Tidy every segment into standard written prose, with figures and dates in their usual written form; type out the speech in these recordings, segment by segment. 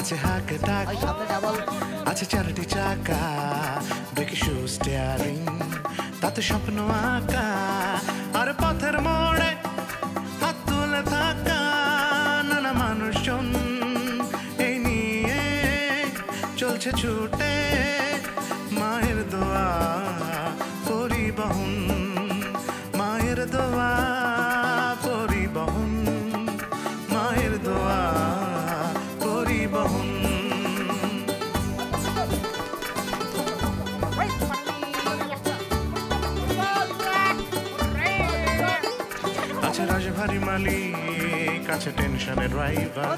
আছে হাক ডাক আছে চারটি চাকা ব্রেক শু স্টিয়ারিং তাতে স্বপ্ন আঁকা আর পথের মোড়ে হাত তুলে থাকা নানা মানুষজন এই নিয়ে চলছে ছুটে মায়ের দোয়া পরিবহন মায়ের দোয়া পরিবহন মায়ের দোয়া পরিবহন আছে রাজভারী মালিক আছে টেনশনের ড্রাইভার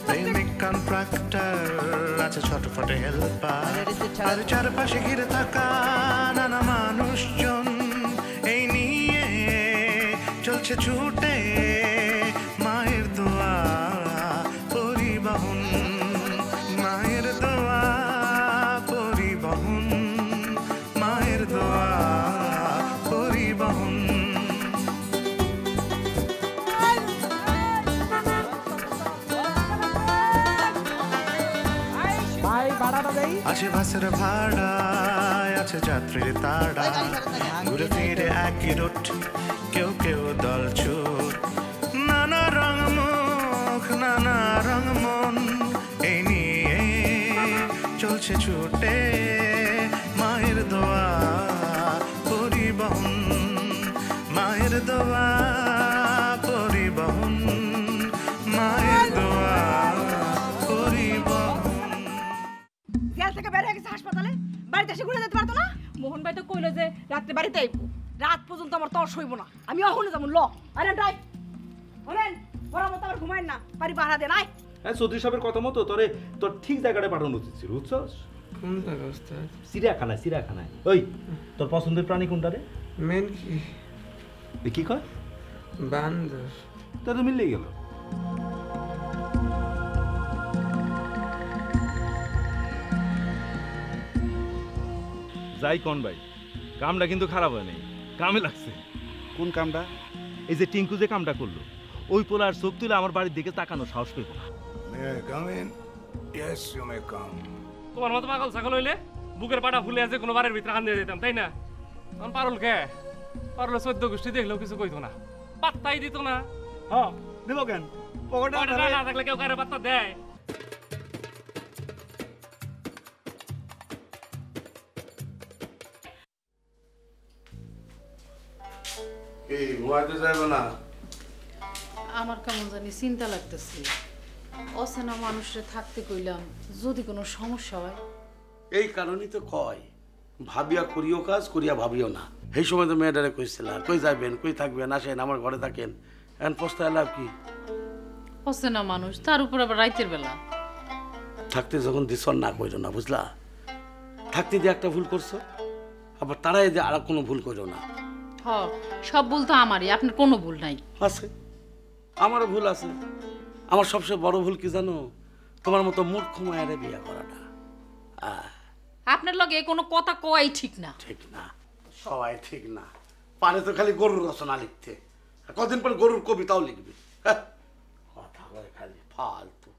প্রেমিক কন্ট্রাক্টর আছে ছোটফটে হেল্পার আর চারপাশে ঘিরে থাকা নানা মানুষজন এই নিয়ে চলছে ছুটে মায়ের দোয়া পরিবহন মায়ের দোয়া পরিবহন মায়ের দোয়া পরিবহন আছে বাসের ভাড়া আছে যাত্রীর তাড়া ঘুরে ফিরে একই রুট কেউ কেউ দল ছুট নানা রং মুখ নানা রং মন এই নিয়ে চলছে ছুটে মায়ের দোয়া পরিবহন মায়ের দোয়া পরিবহন মায়ের দোয়া পরিবহন জেল থেকে বের হয়ে গেছে হাসপাতালে বাড়িতে এসে ঘুরে যেতে পারতো না মোহন ভাই তো কইলো যে রাত্রে বাড়িতে আইবো রাত পর্যন্ত আমার তর সইব না আমি অহনে যাবো ল আরে ড্রাইভ বলেন বড় মতো আবার ঘুমাইন না বাড়ি ভাড়া দেন আয় হ্যাঁ চৌধুরী সাহেবের কথা মতো তোর ঠিক জায়গাটা পাঠানো উচিত ছিল বুঝছস কোন জায়গা ওস্তাদ? চিড়িয়াখানায় ওই তোর পছন্দের প্রাণী কোনটা রে মেন কি কি কয় বান্দর। তা তো মিললেই গেল যাই কোন ভাই কামটা কিন্তু খারাপ হয় নাই কামে লাগছে কোন কামটা? এই যে টিঙ্কু যে কামটা করলো ওই পোলার চোখ তুলে আমার বাড়ির দিকে তাকানো সাহস পেব না তোমার মতো পাগল ছাগল হইলে বুকের পাটা ফুলে আছে কোনো বাড়ির ভিতরে হান দিয়ে যেতাম তাই না? তখন পারুল কে পারুল 14 গোষ্ঠী দেখলেও কিছু কইতো না পাত্তাই দিত না। হ্যাঁ দেবো কেন? পকেটে না থাকলে কেউ কারে পাত্তা দেয়? এই ঘুমাইতে যাবে না? আমার কেমন জানি চিন্তা লাগতেছে অচেনা মানুষে থাকতে কইলাম যদি কোনো সমস্যা হয়। এই কারণেই তো কয় ভাবিয়া করিও কাজ করিয়া ভাবিও না। এই সময় তো মেয়েটারে কইছিলাম কই যাবেন কই থাকবেন আসেন আমার ঘরে থাকেন এখন পস্তায় লাভ কি? অচেনা মানুষ তার উপর আবার রাইতের বেলা থাকতে যখন দিছন না কইরো না বুঝলা? থাকতে দিয়ে একটা ভুল করছো আবার তারাই যে আর কোনো ভুল করো না। হ সব ভুল তো আমারই, আপনার কোনো ভুল নাই। আছে আমারও ভুল আছে। আমার সবচেয়ে বড় ভুল কি জানো? তোমার মতো মূর্খ মায়ের বিয়ে করাটা। আপনার লগে কোনো কথা কওয়াই ঠিক না। ঠিক না, সবাই ঠিক না। পারে তো খালি গরুর রচনা লিখতে, কদিন পর গরুর কবিতাও লিখবে। কথা বলে খালি ফালতু।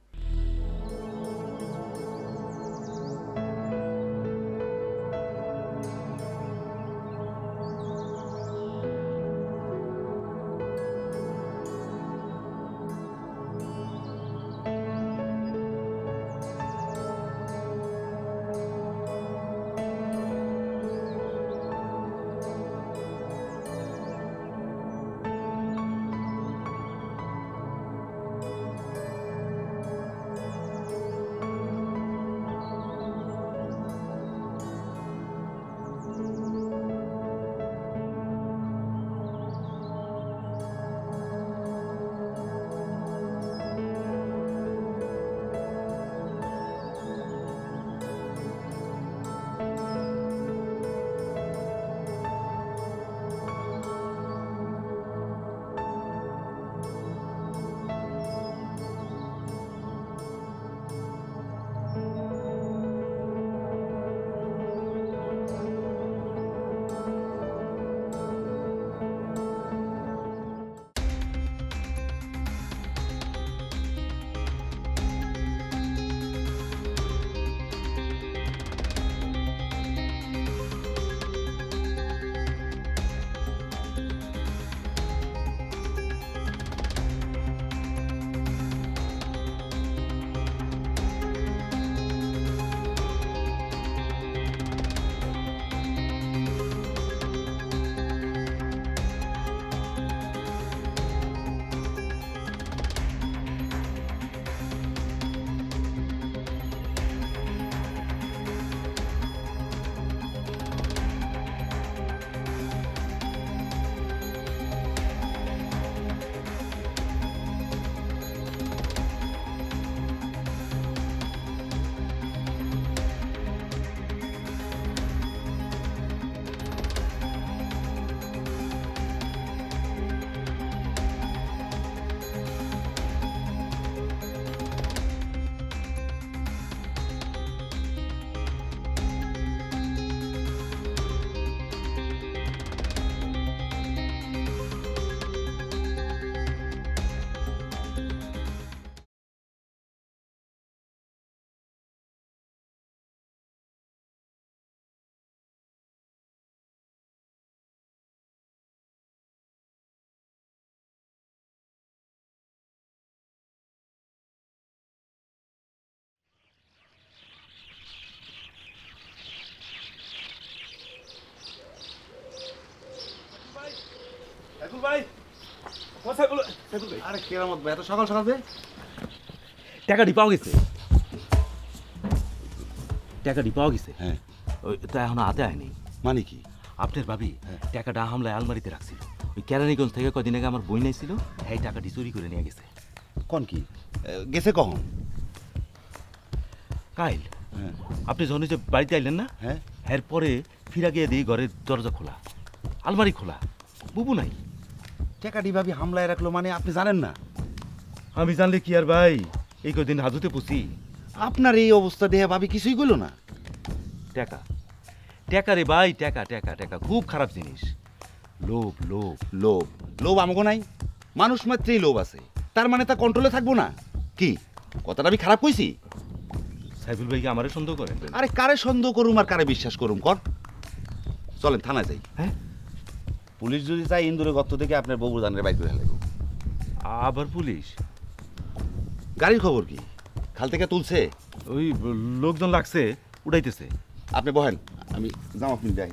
আরে কেরামত ভাই এত সকাল সকাল যে টাকাটি পাওয়া গেছে, টাকাটি পাওয়া গেছে। হ্যাঁ ওই তা এখনো হাতে আয়নি। মানে কি? আপনার ভাবি টাকাটা হামলায় আলমারিতে রাখছিল। ওই কেরানীগঞ্জ থেকে কদিন আগে আমার বই নাইছিল, এই টাকাটি চুরি করে নিয়ে গেছে। কোন কি গেছে কখন? কাইল হ্যাঁ আপনি যখন যে বাড়িতে আইলেন না, হ্যাঁ এরপরে ফিরা গিয়ে দিই ঘরের দরজা খোলা, আলমারি খোলা, বুবু নাই। টাকাটি ভাবি হামলায় রাখলো মানে আপনি জানেন না? আমি জানলে কি আর ভাই এই কদিন হাজুতে পুষি। আপনার এই অবস্থা দেখে ভাবি কিছুই করলো না। টাকা টাকা রে ভাই, টাকা টাকা টাকা খুব খারাপ জিনিস। লোভ লোভ লোভ লোভ আমাকে নাই, মানুষ মাত্রই লোভ আছে, তার মানে তা কন্ট্রোলে থাকবো না কি? কথাটা আমি খারাপ কইছি? সাইফুল ভাইকে আমারে সন্দেহ করেন? আরে কারে সন্দেহ করুম আর কারে বিশ্বাস করুম কর। চলেন থানায় যাই। হ্যাঁ পুলিশ যদি চাই ইন্দুরে গর্ত থেকে আপনার ববুদানের বাইক করে ফেলাইব। আবার পুলিশ? গাড়ির খবর কি? খাল থেকে তুলছে? ওই লোকজন লাগছে, উড়াইতেছে। আপনি বহেন, আমি জামা কিনে যাই।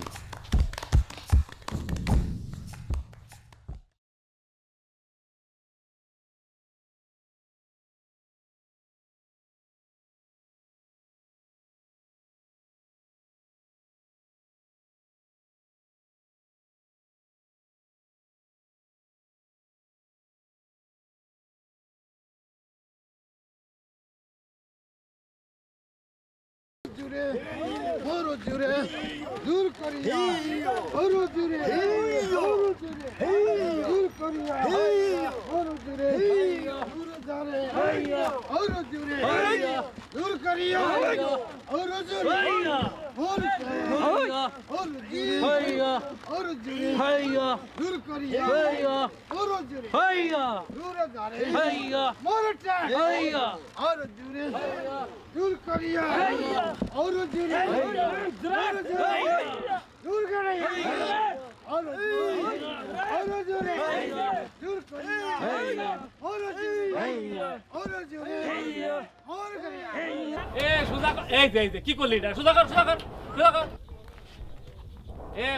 কি করলি এটা? সুজা কর, সুজা কর, সুজা কর।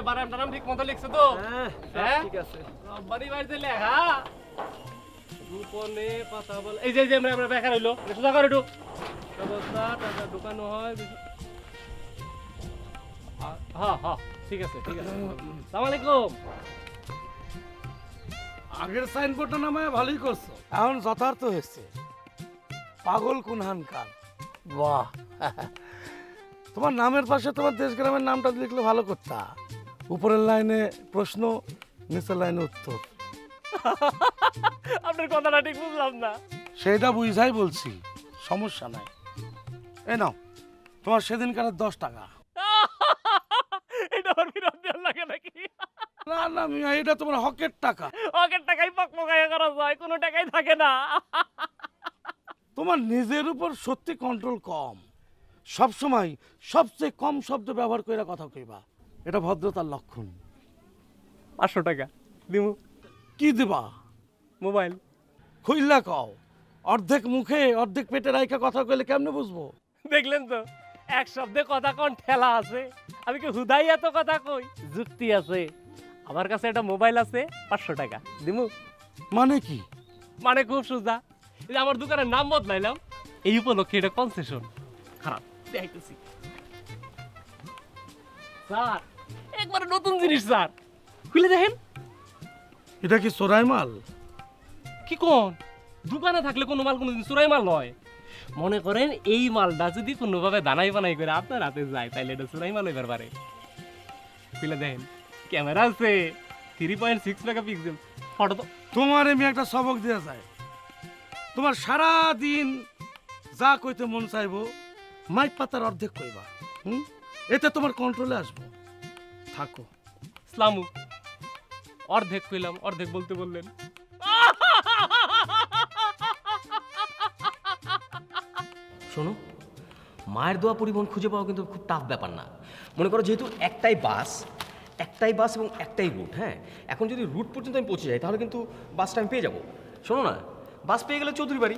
বারাম টারাম ঠিক মতো লিখছে তো? হ্যাঁ ঠিক আছে। বাড়ি বাড়িতে লেখা গোপনে পাতা বল। এই যে আমরা বেকার হইলো, সুজা কর একটু। ব্যবস্থা টাকা ঢুকানো হয়। হ্যাঁ হ্যাঁ ঠিক আছে ঠিক আছে। আসসালামু আলাইকুম। আগের সাইনবোর্ডটা নামায় ভালোই করছো, এখন যথার্থ হয়েছে। পাগল কুনহানকার, বাহ। তোমার নামের পাশে তোমার দেশ গ্রামের নামটা লিখলে ভালো করতা। উপরের লাইনে প্রশ্ন, নিচের লাইনে উত্তর। আপনার কথাটা ঠিক বুঝলাম না। সেটা বুঝাই বলছি, সমস্যা নাই। এই নাও তোমার সেদিনকার 10 টাকা। এটা আমার বিরোধ দেওয়ার লাগে নাকি? না না মিয়া, এটা তোমার হকের টাকা। হকের টাকাই পকপকাইয়া করা যায়, কোনো টাকাই থাকে না। তোমার নিজের উপর সত্যি কন্ট্রোল কম, সবসময় সবচেয়ে কম শব্দ ব্যবহার করে কথা কইবা, এটা ভদ্রতার লক্ষণ। 500 টাকা দিমু। কি দিবা? মোবাইল। খুইলা কও, অর্ধেক মুখে অর্ধেক পেটে রাইখা কথা কইলে কেমনে বুঝবো? দেখলেন তো, এক শব্দে কথা কোন ঠেলা আছে। আমি কি হুদাই এত কথা কই? যুক্তি আছে। আমার কাছে একটা মোবাইল আছে, 500 টাকা দিমু। মানে কি? মানে খুব সোজা। এই যে আমার দোকানের নাম বদলাইলাম, এই উপলক্ষে এটা কনসেশন। খারাপ দেখাইতেছি স্যার, একবার নতুন জিনিস স্যার, খুলে দেখেন। এটা কি চোরাই মাল? কি কোন? দোকানে থাকলে কোনো মাল কোনোদিন চোরাই মাল নয়। মনে করেন এই মালটা যদি কোনোভাবে দানাই বানাই করে আপনার হাতে যায়, তাইলে এটা চোরাই মাল হইবার পারে। খুলে দেখেন, ক্যামেরা আছে, 3.6 মেগাপিক্সেল। ফটো তো তোমার আমি একটা সবক দেওয়া যায়। তোমার সারা দিন যা কইতে মন চাইবো মাইক পাতার অর্ধেক কইবা, এতে তোমার কন্ট্রোলে আসবো। থাকো। ইসলামু অর্ধেক কইলাম, অর্ধেক বলতে বললেন। শোনো, মায়ের দোয়া পরিবহন খুঁজে পাওয়া কিন্তু খুব টাফ ব্যাপার না। মনে করো যেহেতু একটাই বাস এবং একটাই রুট, হ্যাঁ, এখন যদি রুট পর্যন্ত আমি পৌঁছে যাই তাহলে কিন্তু বাসটা আমি পেয়ে যাবো। শোনো না, বাস পেয়ে গেলে চৌধুরী বাড়ি,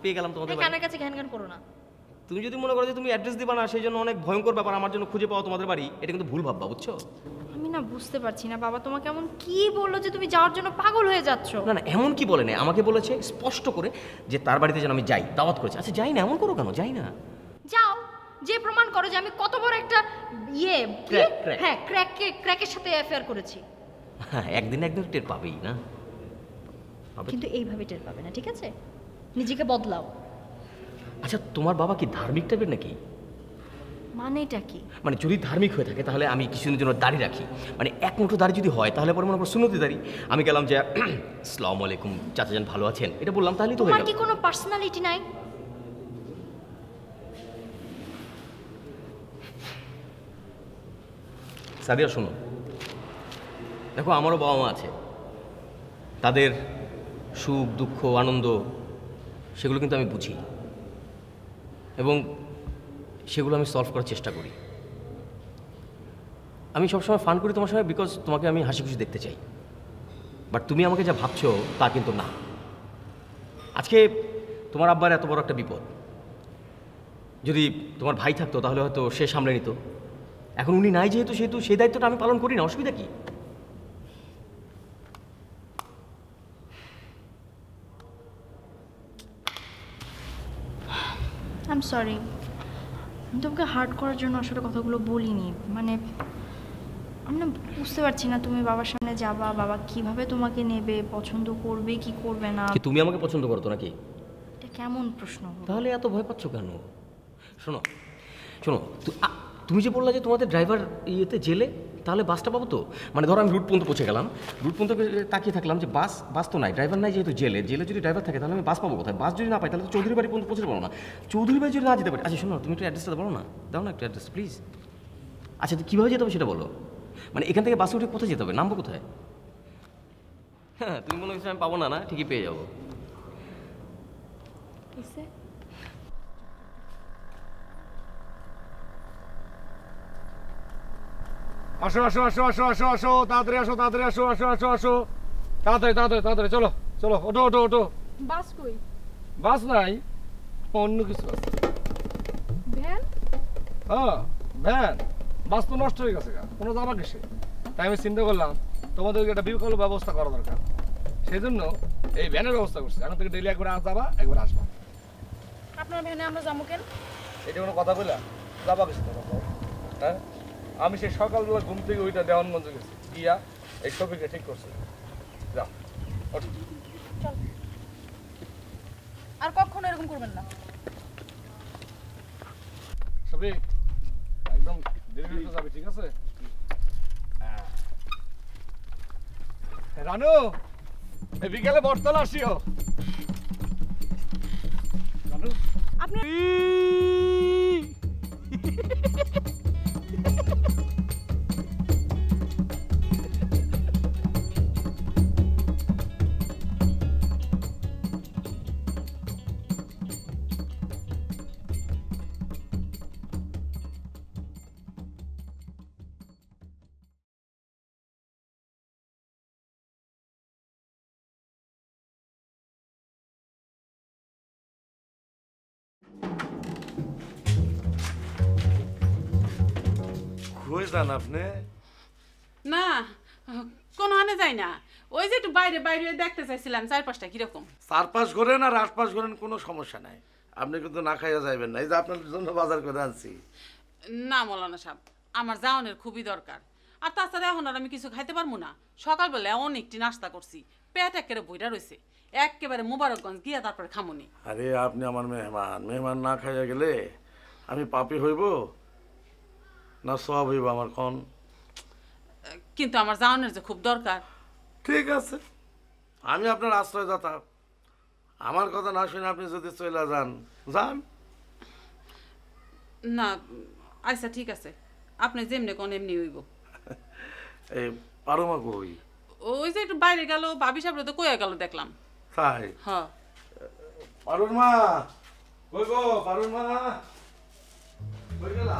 পেয়ে গেলাম তোমাদের বাড়ি। কানের কাছে ঘ্যান ঘ্যান করো না। তুমি যদি মনে করো যে তুমি অ্যাড্রেস দিবা না সেই জন্য অনেক ভয়ঙ্কর ব্যাপার আমার জন্য খুঁজে পাওয়া তোমাদের বাড়ি, এটা কিন্তু ভুল ভাববা, বুঝছো? আমি না বুঝতে পারছি না বাবা, তোমাকে এমন কি বললো যে তুমি যাওয়ার জন্য পাগল হয়ে যাচ্ছ? না না, এমন কি বলে না, আমাকে বলেছে স্পষ্ট করে যে তার বাড়িতে যেন আমি যাই, দাওয়াত করেছে। আচ্ছা যাই না, এমন করো কেন? যাই না, যাও, যে প্রমাণ করে যে আমি কত বড় একটা Crack. হ্যাঁ ক্র্যাকের সাথে অ্যাফেয়ার করেছি। হ্যাঁ, একদিন একদিন টের পাবেই না, কিন্তু এইভাবে টের পাবে না, ঠিক আছে? নিজেকে বদলাও। আচ্ছা তোমার বাবা কি ধার্মিক টাইপের নাকি? মানেটা কি? মানে যদি ধার্মিক হয়ে থাকে তাহলে আমি কিছুদিনের জন্য দাড়ি রাখি, মানে এক মুঠো দাড়ি যদি হয় তাহলে পরে মনে করো সুন্নতি দাড়ি, আমি গেলাম যে আসসালামু আলাইকুম চাচা যান ভালো আছেন, এটা বললাম তাহলেই তো হয়ে তোমার গেল। কি কোনো পার্সোনালিটি নাই? সাদিয়া শোনো, দেখো আমারও বাবা মা আছে, তাদের সুখ দুঃখ আনন্দ সেগুলো কিন্তু আমি বুঝি এবং সেগুলো আমি সলভ করার চেষ্টা করি। আমি সবসময় ফান করি তোমার সঙ্গে, বিকজ তোমাকে আমি হাসি খুশি দেখতে চাই, বাট তুমি আমাকে যা ভাবছো তা কিন্তু না। আজকে তোমার আব্বার এত বড় একটা বিপদ, যদি তোমার ভাই থাকতো তাহলে হয়তো সে সামলে নিত, এখন উনি নাই যেহেতু সেহেতু সেই দায়িত্বটা আমি পালন করি না, অসুবিধা কি? আই এম সরি, আমি তোমাকে হার্ট করার জন্য আসলে কথাগুলো বলিনি। মানে আমি না বুঝতে পারছি না তুমি বাবার সামনে যাবা, বাবা কিভাবে তোমাকে নেবে, পছন্দ করবে কি করবে না। কি তুমি আমাকে পছন্দ করো তো নাকি? এটা কেমন প্রশ্ন? তাহলে এত ভয় পাচ্ছ কেন? শোনো শোনো, তুমি যে বললা যে তোমাদের ড্রাইভার ইয়েতে জেলে, তাহলে বাসটা পাবো তো? মানে ধরো আমি রুট পর্যন্ত পৌঁছে গেলাম, রুট পর্যন্ত তাকিয়ে থাকলাম যে বাস তো নাই, ড্রাইভার নাই, যেহেতু জেলে যদি ড্রাইভার থাকে তাহলে আমি বাস পাবো কোথায়? বাস যদি না পাই তাহলে তো চৌধুরী বাড়ি পর্যন্ত পৌঁছতে পারবো না, চৌধুরী বাড়ি যদি না যেতে পারি। আচ্ছা শোনো, তুমি একটু অ্যাড্রেসটা বলো না, দাও না একটু অ্যাড্রেস প্লিজ। আচ্ছা তো কীভাবে যেতে হবে সেটা বলো, মানে এখান থেকে বাসে উঠে কোথায় যেতে হবে, নামবো কোথায়? হ্যাঁ তুমি মনে করছো আমি পাবো না, না ঠিকই পেয়ে যাবো। আসো আসো আসো আসো আসো আসো, তাড়াতাড়ি আসো, তাড়াতাড়ি আসো, আসো আসো আসো, তাড়াতাড়ি তাড়াতাড়ি তাড়াতাড়ি, চলো চলো, ওঠো ওঠো ওঠো। বাস কই? বাস নাই, অন্য কিছু আছে। ভ্যান? হ্যাঁ ভ্যান, বাস তো নষ্ট হয়ে গেছে, কোনো যাবা কিসে? তাই আমি চিন্তা করলাম তোমাদেরকে একটা বিকল্প ব্যবস্থা করা দরকার, সেই জন্য এই ভ্যানের ব্যবস্থা করছি। এখন থেকে ডেলি একবার যাবা একবার আসবা। আপনার ভ্যানে আমরা যাবো কেন? এটা কোনো কথা বললাম? যাবা কিছু হ্যাঁ, আমি সেই সকালবেলা ঘুম থেকে ওইটা দেওয়ানগঞ্জ গেছি, গিয়া এই শফিকে ঠিক করছি। যাও ওঠো। আর কখনো এরকম করবেন না। শফিক একদম ধীরে ধীরে যাবে, ঠিক আছে? রানু এই বিকেলে বটতলা আসিও। রানু আপনি কই যান আপনি? না কোনো আনে যাই না, ওই যে একটু বাইরে বাইরে দেখতে চাইছিলাম চারপাশটা কিরকম। চারপাশ ঘোরেন আর আশপাশ ঘোরেন, কোনো সমস্যা নাই, আপনি কিন্তু না খাইয়া যাইবেন না, এই যে আপনার জন্য বাজার করে আনছি। না মৌলানা সাহেব, আমার যাওনের খুবই দরকার, আর তাছাড়া এখন আর আমি কিছু খাইতে পারবো না। সকালবেলা অনেকটি নাস্তা করছি, পেট একেবারে বইরা রয়েছে, একেবারে মুবারকগঞ্জ গিয়া তারপরে খামুনি। আরে আপনি আমার মেহমান, মেহমান না খাইয়া গেলে আমি পাপী হইব না সব হইব আমার কোন? কিন্তু আমার যাওনের যে খুব দরকার। ঠিক আছে, আমি আপনার আশ্রয়দাতা, আমার কথা না শুনে আপনি যদি চলে যান যান। না আচ্ছা ঠিক আছে, আপনি যেমনি কোন এমনি হইব। এই পারমা কই? ওই যে একটু বাইরে গেল, ভাবি সাহেব তো কইয়া গেল দেখলাম। তাই? হ্যাঁ। পারুর মা কই গো? পারুর মা কই গেলা?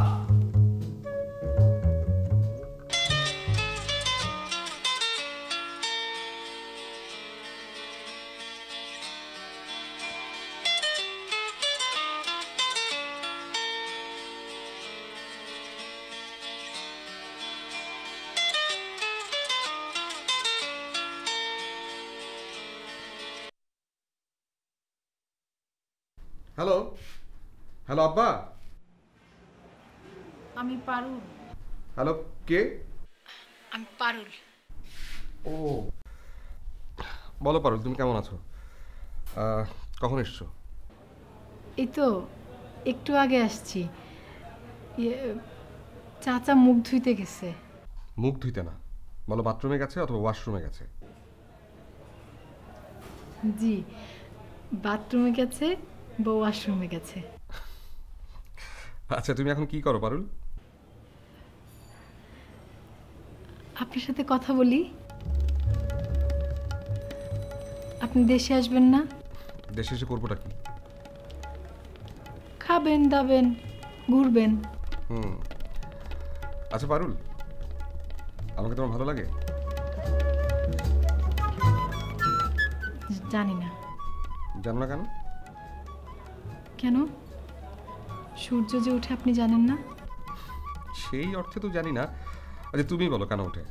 হ্যালো হ্যালো আব্বা। আমি পারুল। হ্যালো কে? আমি পারুল। ও বলো পারুল, তুমি কেমন আছো? কখন এসছো? এই তো একটু আগে আসছি। চাচা মুখ ধুইতে গেছে। মুখ ধুইতে না, বলো বাথরুমে গেছে অথবা ওয়াশরুমে গেছে। জি, বাথরুমে গেছে বা ওয়াশরুমে গেছে। আচ্ছা তুমি এখন কি করো পারুল? আপনার সাথে কথা বলি। আপনি দেশে আসবেন না? দেশে এসে করবোটা কি? খাবেন দাবেন ঘুরবেন। আচ্ছা পারুল, আমাকে তোমার ভালো লাগে? জানি না। জানো না কেন? কেন? সূর্য যে ওঠে আপনি জানেন না? সেই অর্থে তো জানি না। আচ্ছা তুমি বলো কেন ওঠে?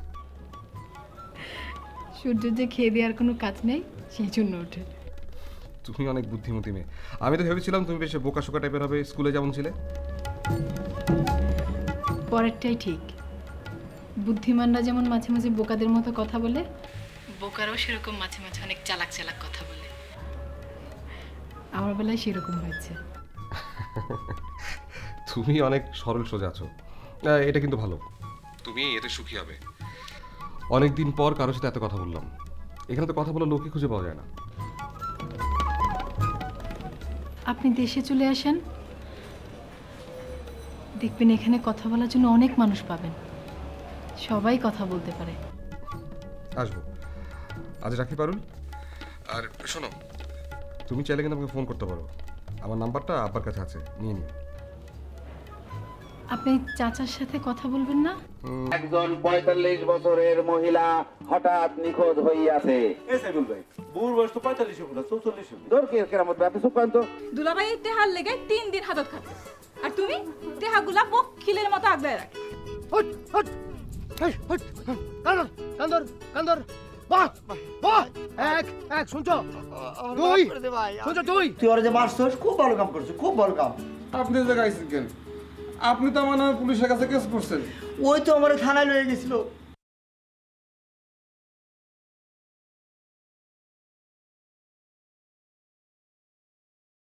সূর্য যে খেয়ে দেওয়ার কোনো কাজ নেই সেই জন্য ওঠে। তুমি অনেক বুদ্ধিমতী মেয়ে। আমি তো ভেবেছিলাম তুমি বেশ বোকা শোকা টাইপের হবে, স্কুলে যেমন ছিলে। পরেরটাই ঠিক। বুদ্ধিমানরা যেমন মাঝে মাঝে বোকাদের মতো কথা বলে, বোকারাও সেরকম মাঝে মাঝে অনেক চালাক চালাক কথা বলে। আমার বেলায় সেরকম হয়েছে। তুমি অনেক সরল সোজা আছো, এটা কিন্তু ভালো। তুমি এতে সুখী হবে। অনেকদিন পর কারোর সাথে এত কথা বললাম। এখানে তো কথা বলার লোকই খুঁজে পাওয়া যায় না। আপনি দেশে চলে আসেন, দেখবেন এখানে কথা বলার জন্য অনেক মানুষ পাবেন। সবাই কথা বলতে পারে। আসবো। আজ রাখি পারুল। আর শোনো, তুমি চাইলে কিন্তু আমাকে ফোন করতে পারো। আমার নাম্বারটা আব্বার কাছে আছে, নিয়ে নিও। আপনি চাচার সাথে কথা বলবেন না? একজন ৪৫ বছরের মহিলা হঠাৎ নিখোঁজ হইয়াছে। দুলাভাই তেহার লেগে 3 দিন হাজত খাচ্ছে, আর তুমি তেহাগুলা বকিলের মতো আগলে রাখে। কান্দর কান্দর বাহ বাহ এক এক শুনছো তুই শুনছো তুই ওরা যে মারছস খুব ভালো কাম করছিস, খুব ভালো কাম। আপনি যে গাইছেন কেন? আপনি তো আমার পুলিশের কাছে কেস করছেন। ওই তো আমার থানায় লয়ে গেছিল।